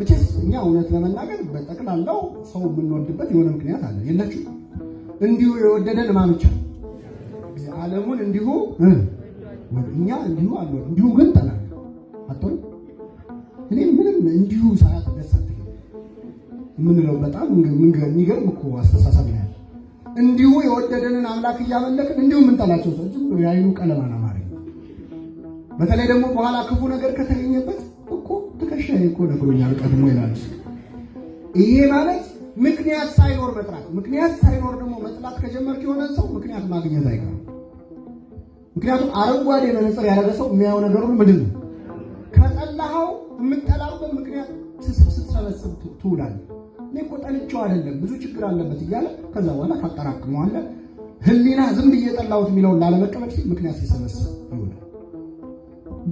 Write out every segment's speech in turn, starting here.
መቼስ እኛ እውነት ለመናገር በጠቅላላው ሰው የምንወድበት የሆነ ምክንያት አለ የላችሁ? እንዲሁ የወደደን ማምቻ ዓለሙን እንዲሁ እኛ እንዲሁ አለ እንዲሁ ግን ጠላን አጥቶን እኔ ምንም እንዲሁ ሰዓት ደሳት ምንለው በጣም የሚገርም እኮ አስተሳሰብ ነው። እንዲሁ የወደደንን አምላክ እያመለክን እንዲሁ የምንጠላቸው ሰዎች ያዩ ቀለማና ማረኝ። በተለይ ደግሞ በኋላ ክፉ ነገር ከተገኘበት እኮ ተከሻዬ እኮ ነግሮኛል ቀድሞ ይላል። ይሄ ማለት ምክንያት ሳይኖር መጥላት፣ ምክንያት ሳይኖር ደግሞ መጥላት ከጀመርክ የሆነ ሰው ምክንያት ማግኘት አይቀርም። ምክንያቱም አረንጓዴ መነጽር ያደረገ ሰው የሚያየው ነገር ሁሉ ምንድን ነው? ከጠላኸው የምጠላበት ምክንያት ስትሰበስብ ትውላለህ። እኔ እኮ ጠልቼው አይደለም ብዙ ችግር አለበት እያለ ከዛ በኋላ ታጠራቅመዋለህ። ህሊና ዝም ብዬ ጠላሁት የሚለውን ላለመቀበል ሲል ምክንያት ሲሰበስብ ይውላል።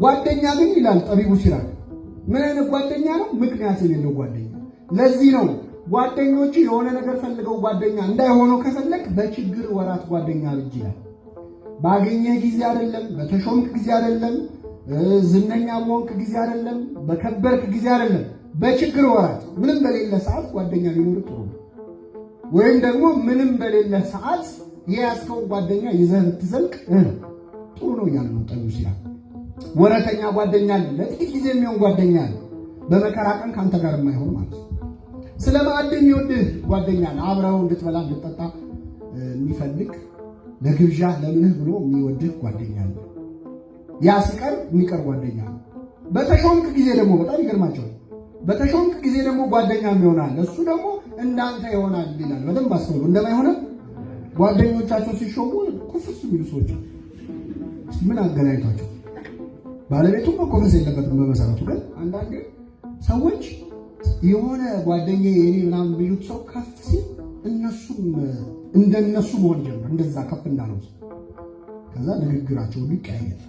ጓደኛ ግን ይላል ጠቢቡ ሲራክ ምን አይነት ጓደኛ ነው? ምክንያት የሌለው ጓደኛ። ለዚህ ነው ጓደኞች የሆነ ነገር ፈልገው ጓደኛ እንዳይሆኑ ከፈለክ በችግር ወራት ጓደኛ ልጅ ይላል። ባገኘህ ጊዜ አይደለም፣ በተሾምክ ጊዜ አይደለም፣ ዝነኛ በሆንክ ጊዜ አይደለም፣ በከበርክ ጊዜ አይደለም፣ በችግር ወራት ምንም በሌለ ሰዓት ጓደኛ ሊኖር ጥሩ ነው። ወይም ደግሞ ምንም በሌለ ሰዓት የያዝከው ጓደኛ ይዘህ ብትዘልቅ ጥሩ ነው እያለ ነው ጠቢቡ ሲራክ። ወረተኛ ጓደኛ አለ፣ ለጥቂት ጊዜ የሚሆን ጓደኛ አለ፣ በመከራ ቀን ከአንተ ጋር የማይሆን ማለት ነው። ስለ ማዕድ የሚወድህ ጓደኛ አለ፣ አብረው እንድትበላ እንድትጠጣ የሚፈልግ ለግብዣ ለምንህ ብሎ የሚወድህ ጓደኛ አለ። ያ ሲቀር የሚቀር ጓደኛ አለ። በተሾምክ ጊዜ ደግሞ በጣም ይገርማቸዋል። በተሾምክ ጊዜ ደግሞ ጓደኛ ይሆናል፣ እሱ ደግሞ እንዳንተ ይሆናል ይላል። በደንብ አስተውሉ። እንደማይሆነ ጓደኞቻቸው ሲሾሙ ኩፍስ የሚሉ ሰዎች ምን አገናኝቷቸው? ባለቤቱም መኮፈስ የለበትም በመሰረቱ። ግን አንዳንዴ ሰዎች የሆነ ጓደኛ የኔ ምናምን ቢሉት ሰው ከፍ ሲል እነሱም እንደነሱ መሆን ጀምር፣ እንደዛ ከፍ እንዳለው ከዛ ንግግራቸው ይቀያየራል።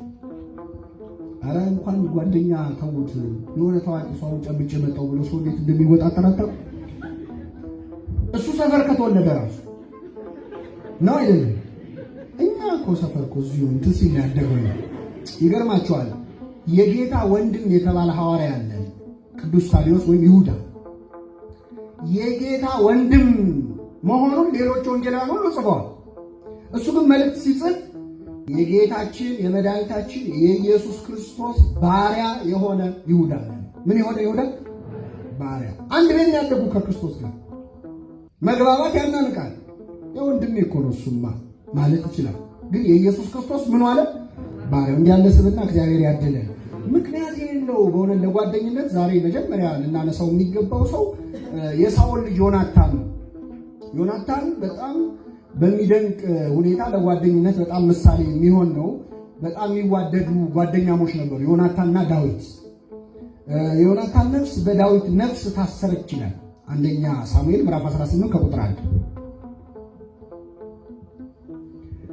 አረ እንኳን ጓደኛ ተውት፣ የሆነ ታዋቂ ሰው ጨብጬ መጣው ብሎ ሰው እንዴት እንደሚወጣጠራጠር እሱ ሰፈር ከተወለደ ራሱ ነው አይደለም። እኛ እኮ ሰፈር እኮ እዚሁ እንትን ሲል ያደገው ይገርማቸዋል። የጌታ ወንድም የተባለ ሐዋርያ አለ ቅዱስ ታዲዮስ ወይም ይሁዳ። የጌታ ወንድም መሆኑን ሌሎች ወንጌላውያን ሁሉ ጽፈዋል። እሱ ግን መልእክት ሲጽፍ የጌታችን የመድኃኒታችን የኢየሱስ ክርስቶስ ባሪያ የሆነ ይሁዳ ነው። ምን የሆነ ይሁዳ? ባሪያ። አንድ ቤት ያደጉ ከክርስቶስ ጋር መግባባት ያናንቃል። የወንድሜ እኮ ነው እሱማ ማለት ይችላል። ግን የኢየሱስ ክርስቶስ ምን አለ? ባሪያው። እንዲያለ ስብና እግዚአብሔር ያደለን። ምክንያት የሌለው በሆነ ለጓደኝነት ዛሬ መጀመሪያ ልናነሳው የሚገባው ሰው የሳኦል ልጅ ዮናታን ነው። ዮናታን በጣም በሚደንቅ ሁኔታ ለጓደኝነት በጣም ምሳሌ የሚሆን ነው። በጣም የሚዋደዱ ጓደኛሞች ነበሩ ዮናታንና ዳዊት። የዮናታን ነፍስ በዳዊት ነፍስ ታሰረች ይላል አንደኛ ሳሙኤል ምዕራፍ 18 ከቁጥር 1።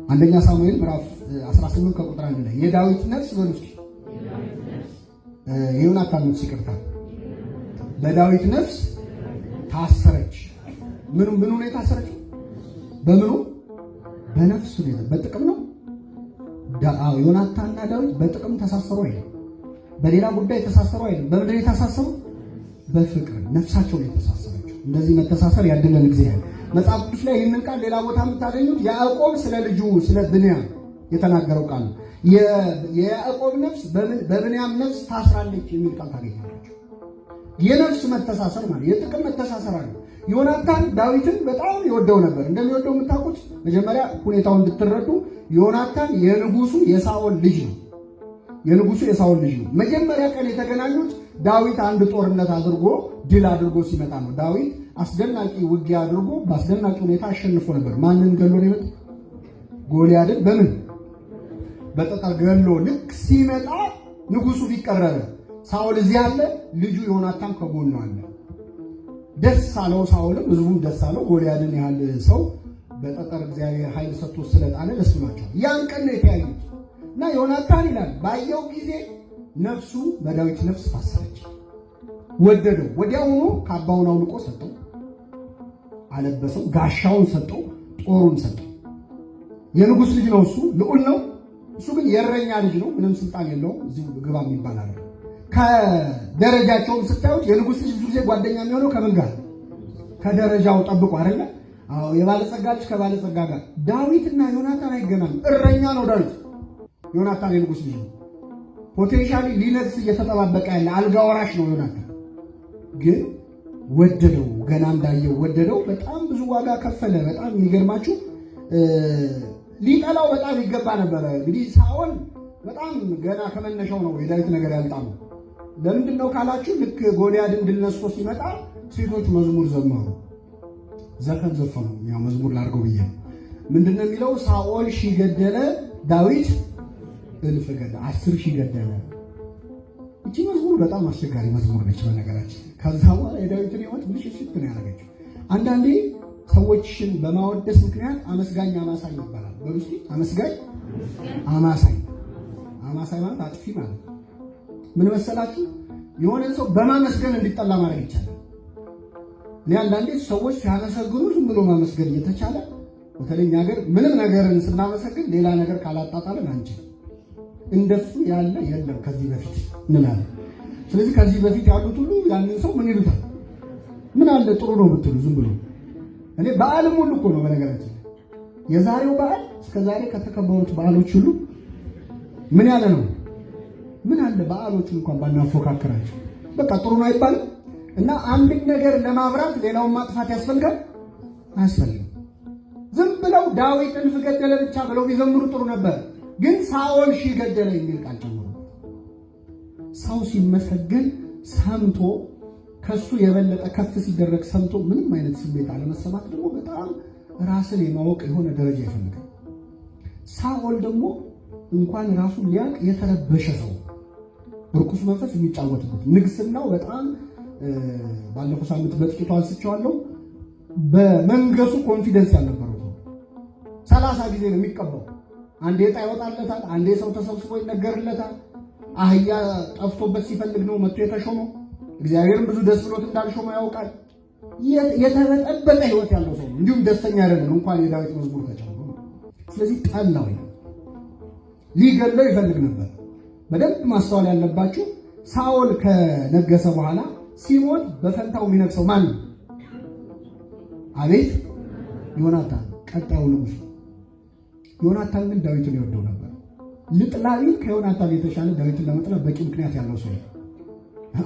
አንደኛ ሳሙኤል ምዕራፍ 18 ከቁጥር 1 ላይ የዳዊት ነፍስ በሉስ የዮናታን ነፍስ ይቅርታ፣ በዳዊት ነፍስ ታሰረች። ምን ነው የታሰረች? በምኑ? በነፍሱ ነው። በጥቅም ነው። ዮናታንና ዳዊት በጥቅም ተሳሰሩ አይደል? በሌላ ጉዳይ ተሳሰሩ አይደል? በምድር የተሳሰሩ በፍቅር ነፍሳቸው ነው የተሳሰረችው። እንደዚህ መተሳሰር ያድነን እግዚአብሔር። መጽሐፍ ቅዱስ ላይ ይህንን ቃል ሌላ ቦታ የምታገኙት ያዕቆብ ስለ ልጁ ስለ ብንያም የተናገረው ቃል ነው። የያዕቆብ ነፍስ በብንያም ነፍስ ታስራለች የሚል ቃል ታገኛላችሁ። የነፍስ መተሳሰር ማለት የጥቅም መተሳሰር አለ። ዮናታን ዳዊትን በጣም ይወደው ነበር። እንደሚወደው የምታውቁት መጀመሪያ ሁኔታውን እንድትረዱ ዮናታን የንጉሱ የሳኦል ልጅ ነው። የንጉሱ የሳኦል ልጅ ነው። መጀመሪያ ቀን የተገናኙት ዳዊት አንድ ጦርነት አድርጎ ድል አድርጎ ሲመጣ ነው። ዳዊት አስደናቂ ውጊያ አድርጎ በአስደናቂ ሁኔታ አሸንፎ ነበር። ማንን ገሎ ነው የመጣው? ጎልያድን በምን በጠጠር ገሎ ልክ ሲመጣ ንጉሱ ቢቀረበ ሳኦል እዚህ አለ፣ ልጁ ዮናታን ከጎኑ አለ። ደስ አለው ሳኦልም ህዝቡም ደስ አለው። ጎልያድን ያህል ሰው በጠጠር እግዚአብሔር ኃይል ሰጥቶ ስለጣለ ደስ ብሏቸዋል። ያን ቀን ነው የተያዩት እና ዮናታን ይላል ባየው ጊዜ ነፍሱ በዳዊት ነፍስ ታሰረች። ወደደው። ወዲያውኑ ካባውን አውልቆ ሰጠው፣ አለበሰው፣ ጋሻውን ሰጠው፣ ጦሩን ሰጠው። የንጉስ ልጅ ነው እሱ፣ ልዑል ነው። እሱ ግን የእረኛ ልጅ ነው፣ ምንም ስልጣን የለውም። እዚህ ግባ የሚባል አለ። ከደረጃቸውም ስታዩት የንጉሥ ልጅ ብዙ ጊዜ ጓደኛ የሚሆነው ከምን ጋር? ከደረጃው ጠብቆ አይደለ? አዎ የባለጸጋ ልጅ ከባለጸጋ ጋር። ዳዊትና ዮናታን አይገናኙ። እረኛ ነው ዳዊት፣ ዮናታን የንጉሥ ልጅ ነው። ፖቴንሻሊ ሊነግስ እየተጠባበቀ ያለ አልጋ ወራሽ ነው ዮናታን። ግን ወደደው፣ ገና እንዳየው ወደደው። በጣም ብዙ ዋጋ ከፈለ። በጣም የሚገርማችሁ ሊጠላው በጣም ይገባ ነበረ። እንግዲህ ሳኦል በጣም ገና ከመነሻው ነው የዳዊት ነገር ያልጣመው። ለምንድን ነው ካላችሁ ልክ ጎልያድን ድል ነስቶ ሲመጣ ሴቶች መዝሙር ዘመሩ፣ ዘፈን ዘፈኑ። ያው መዝሙር ላድርገው ብዬ ነው። ምንድን ነው የሚለው? ሳኦል ሺህ ገደለ፣ ዳዊት እልፍ ገደለ፣ 10 ሺህ ገደለ። እቺ መዝሙር በጣም አስቸጋሪ መዝሙር ነች በነገራችን። ከዛ በኋላ የዳዊትን ሕይወት ብልሽት ነው ያደረገችው። አንዳንዴ ሰዎችን በማወደስ ምክንያት አመስጋኝ አማሳይ ይባላል። በሩሲ አመስጋኝ አማሳይ፣ አማሳይ ማለት አጥፊ ማለት ምን መሰላችሁ? የሆነ ሰው በማመስገን እንዲጠላ ማድረግ ይቻላል። እኔ አንዳንዴ ሰዎች ሲያመሰግኑ ዝም ብሎ ማመስገን እየተቻለ በተለይ ሀገር ምንም ነገርን ስናመሰግን ሌላ ነገር ካላጣጣለን አንችል። እንደሱ ያለ የለም ከዚህ በፊት እንላለን። ስለዚህ ከዚህ በፊት ያሉት ሁሉ ያንን ሰው ምን ይሉታል? ምን አለ ጥሩ ነው ብትሉ ዝም ብሎ እኔ በዓልም ሁሉ እኮ ነው በነገራችን የዛሬው በዓል እስከ ዛሬ ከተከበሩት በዓሎች ሁሉ ምን ያለ ነው? ምን አለ በዓሎቹን እንኳን ባናፎካከራቸው በቃ ጥሩ ነው አይባልም። እና አንድ ነገር ለማብራት ሌላውን ማጥፋት ያስፈልጋል አያስፈልግም። ዝም ብለው ዳዊት እልፍ ገደለ ብቻ ብለው ቢዘምሩ ጥሩ ነበር። ግን ሳኦል ሺህ ገደለ የሚል ቃል ጨምሮ ሰው ሲመሰገን ሰምቶ ከሱ የበለጠ ከፍ ሲደረግ ሰምቶ ምንም አይነት ስሜት አለመሰማት ደግሞ በጣም ራስን የማወቅ የሆነ ደረጃ ይፈልጋል። ሳኦል ደግሞ እንኳን ራሱን ሊያውቅ የተረበሸ ሰው፣ ርኩስ መንፈስ የሚጫወትበት ንግስናው በጣም ባለፈው ሳምንት በጥቂቱ አንስቼዋለሁ። በመንገሱ ኮንፊደንስ ያልነበረው ሰው 30 ጊዜ ነው የሚቀባው። አንዴ ዕጣ ይወጣለታል፣ አንዴ ሰው ተሰብስቦ ይነገርለታል። አህያ ጠፍቶበት ሲፈልግ ነው መጥቶ የተሾመው። እግዚአብሔርም ብዙ ደስ ብሎት እንዳልሾመው ያውቃል። የተበጠበጠ ህይወት ያለው ሰው ነው። እንዲሁም ደስተኛ አይደለም እንኳን የዳዊት መዝሙር ተጨምሮ። ስለዚህ ጠላው፣ ሊገለው ይፈልግ ነበር። በደንብ ማስተዋል ያለባችሁ ሳኦል ከነገሰ በኋላ ሲሞት በፈንታው የሚነግሰው ማን ነው? አቤት ዮናታን፣ ቀጣዩ ንጉሥ። ዮናታን ግን ዳዊትን ይወደው ነበር። ልጥላዊ ከዮናታን የተሻለ ዳዊትን ለመጥላት በቂ ምክንያት ያለው ሰው።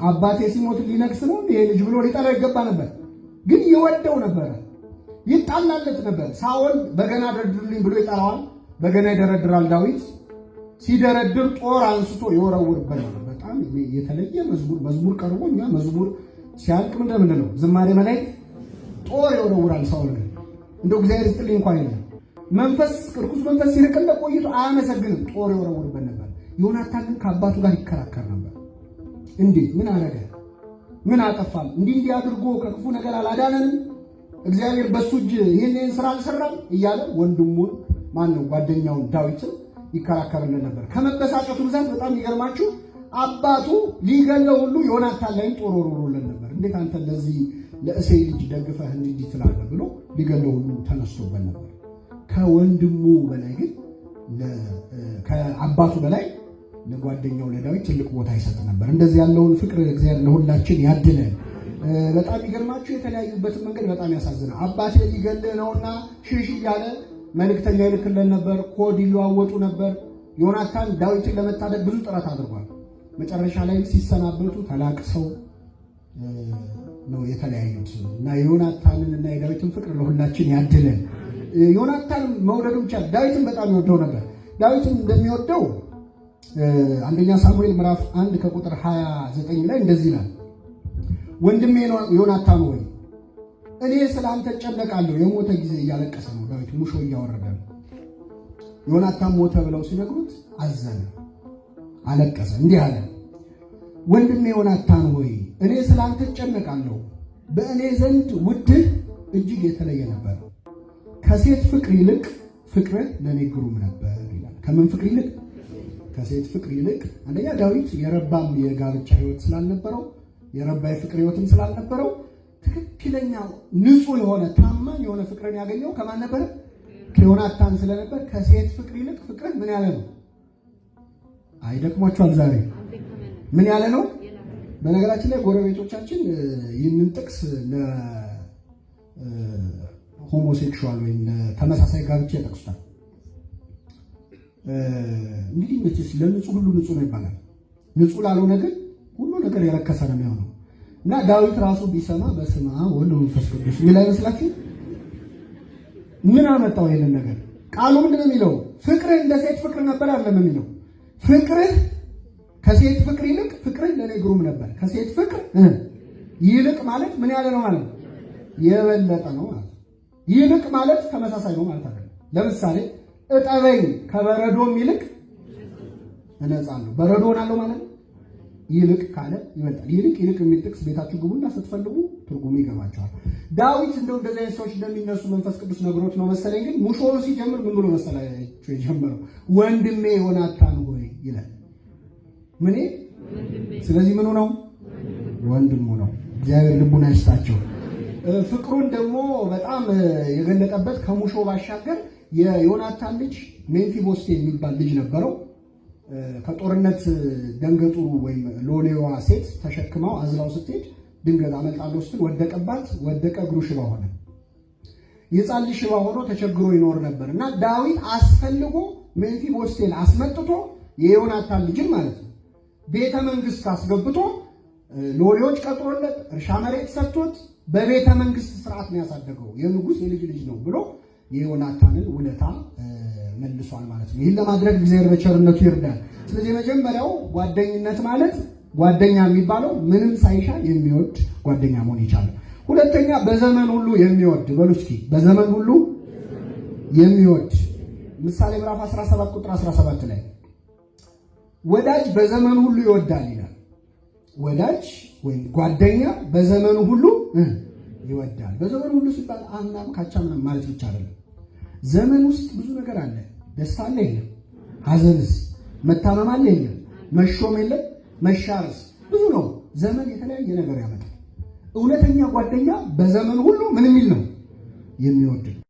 አባቴ ሲሞት ሊነግስ ነው ይሄ ልጅ ብሎ ሊጠላው ይገባ ነበር። ግን ይወደው ነበር፣ ይጣላለት ነበር። ሳኦል በገና ደርድርልኝ ብሎ ይጠራዋል። በገና ይደረድራል። ዳዊት ሲደረድር ጦር አንስቶ ይወረውርበት ነበር። በጣም የተለየ መዝሙር ቀርቦ እኛ መዝሙር ሲያልቅ ምንድን ነው ዝማሬ መላእክት ጦር ይወረውራል። ሳኦል ግን እንደው እግዚአብሔር ይስጥልኝ እንኳን የለም መንፈስ ርኩስ መንፈስ ሲርቅለት ቆይቶ አያመሰግንም፣ ጦር ይወረውርበት ነበር። ዮናታን ግን ከአባቱ ጋር ይከራከር ነበር። እንዴት ምን አረገ? ምን አጠፋም? እንዲህ አድርጎ ከክፉ ነገር አላዳነንም? እግዚአብሔር በሱ እጅ ይህንን ስራ አልሰራም እያለ ወንድሙን ማነው ጓደኛውን ዳዊትን ይከራከርልን ነበር። ከመበሳጨቱ ብዛት በጣም ይገርማችሁ አባቱ ሊገለው ሁሉ ዮናታን ላይም ጦር ወርውሮልን ነበር። እንዴት አንተ ለዚህ ለእሴይ ልጅ ደግፈህ እንዲህ ትላለህ ብሎ ሊገለው ሁሉ ተነስቶበት ነበር። ከወንድሙ በላይ ግን ከአባቱ በላይ ለጓደኛው ለዳዊት ትልቅ ቦታ ይሰጥ ነበር። እንደዚህ ያለውን ፍቅር እግዚአብሔር ለሁላችን ያድለን። በጣም ይገርማችሁ የተለያዩበትን መንገድ በጣም ያሳዝናል። አባቴ ሊገልህ ነውና ሽሽ እያለ መልእክተኛ ይልክልን ነበር። ኮድ ይለዋወጡ ነበር። ዮናታን ዳዊትን ለመታደግ ብዙ ጥረት አድርጓል። መጨረሻ ላይ ሲሰናበቱ ተላቅሰው ነው የተለያዩት። እና የዮናታንን እና የዳዊትን ፍቅር ለሁላችን ያድለን። ዮናታን መውደዱ ብቻ ዳዊትን በጣም ይወደው ነበር። ዳዊትን እንደሚወደው አንደኛ ሳሙኤል ምዕራፍ 1 ከቁጥር 29 ላይ እንደዚህ ይላል፣ ወንድሜ ዮናታን ሆይ እኔ ስላንተ እጨነቃለሁ። የሞተ ጊዜ እያለቀሰ ነው ዳዊት፣ ሙሾ እያወረደ ነው። ዮናታን ሞተ ብለው ሲነግሩት አዘነ፣ አለቀሰ፣ እንዲህ አለ፣ ወንድሜ ዮናታን ሆይ እኔ ስላንተ እጨነቃለሁ። በእኔ ዘንድ ውድህ እጅግ የተለየ ነበር። ከሴት ፍቅር ይልቅ ፍቅርህ ለእኔ ግሩም ነበር ይላል። ከምን ፍቅር ይልቅ? ከሴት ፍቅር ይልቅ። አንደኛ ዳዊት የረባም የጋብቻ ህይወት ስላልነበረው፣ የረባ የፍቅር ህይወትም ስላልነበረው ትክክለኛ ንጹህ የሆነ ታማኝ የሆነ ፍቅርን ያገኘው ከማን ነበር? ከዮናታን ስለነበር ከሴት ፍቅር ይልቅ ፍቅርህ ምን ያለ ነው? አይደክሟችኋል ዛሬ? ምን ያለ ነው? በነገራችን ላይ ጎረቤቶቻችን ይህንን ጥቅስ ለሆሞሴክሹዋል ወይም ለተመሳሳይ ጋብቻ ያጠቅሱታል። እንግዲህ መቼስ ለንጹህ ሁሉ ንጹህ ነው ይባላል። ንጹህ ላልሆነ ግን ሁሉ ነገር የረከሰ ነው የሚሆነው። እና ዳዊት ራሱ ቢሰማ በስመ አብ ወወልድ ወመንፈስ ቅዱስ የሚል አይመስላችሁ? ምን አመጣው ይሄንን ነገር? ቃሉ ምንድን ነው የሚለው? ፍቅርህ እንደ ሴት ፍቅር ነበር አይደለም የሚለው? ፍቅርህ ከሴት ፍቅር ይልቅ ፍቅርህ ለኔ ግሩም ነበር። ከሴት ፍቅር ይልቅ ማለት ምን ያለ ነው ማለት? የበለጠ ነው ማለት። ይልቅ ማለት ተመሳሳይ ነው ማለት አይደለም። ለምሳሌ እጠበኝ ከበረዶም ይልቅ እነጻለሁ። በረዶ ሆናለሁ ማለት ነው። ይልቅ ካለ ይመጣል። ይልቅ የሚል ጥቅስ ቤታችሁ ግቡና ስትፈልጉ ትርጉሙ ይገባቸዋል። ዳዊት እንደው እንደዚህ አይነት ሰዎች እንደሚነሱ መንፈስ ቅዱስ ነግሮት ነው መሰለኝ። ግን ሙሾውን ሲጀምር ምን ብሎ መሰላችሁ የጀመረው? ወንድሜ ዮናታን ሆይ ይላል። ምን? ስለዚህ ምኑ ነው? ወንድሙ ነው። እግዚአብሔር ልቡን አይስጣቸው። ፍቅሩን ደግሞ በጣም የገለጠበት ከሙሾ ባሻገር የዮናታን ልጅ ሜምፊቦስቴ የሚባል ልጅ ነበረው። ከጦርነት ደንገጡ ወይም ሎሌዋ ሴት ተሸክማው አዝላው ስትሄድ ድንገት አመልጣለሁ ስትል ወደቀባት። ወደቀ፣ እግሩ ሽባ ሆነ። የሕፃን ልጅ ሽባ ሆኖ ተቸግሮ ይኖር ነበር እና ዳዊት አስፈልጎ ሜምፊቦስቴን አስመጥቶ የዮናታን ልጅም ማለት ነው ቤተ መንግስት አስገብቶ ሎሌዎች ቀጥሮለት እርሻ መሬት ሰጥቶት በቤተ መንግስት ስርዓት ነው ያሳደገው። የንጉሥ የልጅ ልጅ ነው ብሎ የዮናታንን ውለታ መልሷል ማለት ነው። ይህን ለማድረግ እግዚአብሔር በቸርነቱ ይርዳል። ስለዚህ የመጀመሪያው ጓደኝነት ማለት ጓደኛ የሚባለው ምንም ሳይሻ የሚወድ ጓደኛ መሆን ይቻላል። ሁለተኛ በዘመን ሁሉ የሚወድ በሉ እስኪ፣ በዘመን ሁሉ የሚወድ ምሳሌ ምዕራፍ 17 ቁጥር 17 ላይ ወዳጅ በዘመን ሁሉ ይወዳል ይላል። ወዳጅ ወይም ጓደኛ በዘመኑ ሁሉ ይወዳል። በዘመኑ ሁሉ ሲባል አምናም ካቻምናም ማለት ብቻ አይደለም። ዘመን ውስጥ ብዙ ነገር አለ። ደስታ አለ የለም? ሐዘንስ? መታመም አለ የለም? መሾም የለም? መሻርስ? ብዙ ነው። ዘመን የተለያየ ነገር ያመጣል። እውነተኛ ጓደኛ በዘመን ሁሉ ምን የሚል ነው? የሚወድ ነው።